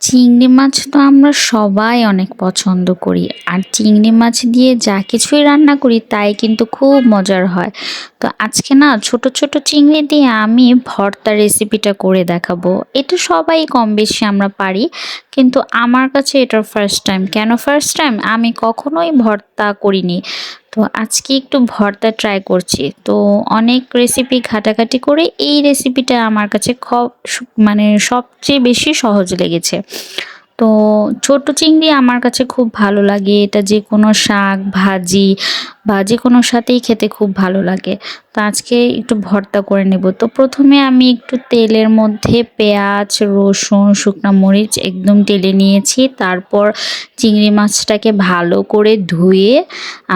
চিংড়ি মাছ তো আমরা সবাই অনেক পছন্দ করি। আর চিংড়ি মাছ দিয়ে যা কিছুই রান্না করি তাই কিন্তু খুব মজার হয়। তো আজকে না ছোট ছোট চিংড়ি দিয়ে আমি ভর্তা রেসিপিটা করে দেখাবো। এটা সবাই কম বেশি আমরা পারি, কিন্তু আমার কাছে এটা ফার্স্ট টাইম। কেন ফার্স্ট টাইম? আমি কখনোই ভর্তা করিনি। তো আজকে একটু ভর্তা ট্রাই করছি। তো অনেক রেসিপি ঘাটাঘাটি করে এই রেসিপিটা আমার কাছে মানে সবচেয়ে বেশি সহজ লেগেছে। তো ছোট চিংড়ি আমার কাছে খুব ভালো লাগে। এটা যেকোনো শাক, ভাজি বা যেকোনোর সাথেই খেতে খুব ভালো লাগে। তো আজকে একটু ভর্তা করে নেব। তো প্রথমে আমি একটু তেলের মধ্যে পেঁয়াজ, রসুন, শুকনা মরিচ একদম টেলে নিয়েছি। তারপর চিংড়ি মাছটাকে ভালো করে ধুয়ে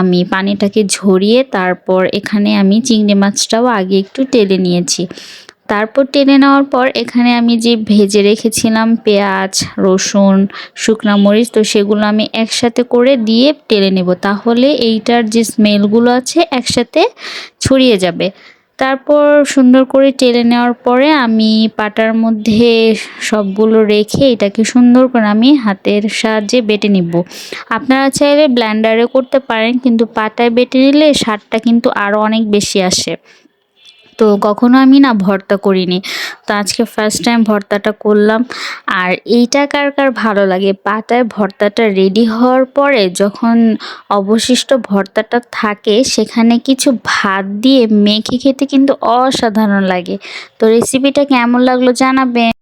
আমি পানিটাকে ঝরিয়ে তারপর এখানে আমি চিংড়ি মাছটাও আগে একটু টেলে নিয়েছি। তারপর টেনে নেওয়ার পর এখানে আমি যে ভেজে রেখেছিলাম পেঁয়াজ, রসুন, শুকনা মরিচ, তো সেগুলো আমি একসাথে করে দিয়ে টেলে নেব। তাহলে এইটার যে স্মেলগুলো আছে একসাথে ছড়িয়ে যাবে। তারপর সুন্দর করে টেলে নেওয়ার পরে আমি পাটার মধ্যে সবগুলো রেখে এটাকে সুন্দর করে আমি হাতের সাহায্যে বেটে নিব। আপনারা চাইলে ব্লেন্ডারে করতে পারেন, কিন্তু পাটায় বেটে নিলে স্বাদটা কিন্তু আরও অনেক বেশি আসে। তো কখনো আমি না ভর্তা করিনি, তো আজকে ফার্স্ট টাইম ভর্তাটা করলাম। আর এইটা কার কার ভালো লাগে, পাটায় ভর্তাটা রেডি হওয়ার পরে যখন অবশিষ্ট ভর্তাটা থাকে সেখানে কিছু ভাত দিয়ে মেখে খেতে কিন্তু অসাধারণ লাগে। তো রেসিপিটা কেমন লাগলো জানাবেন।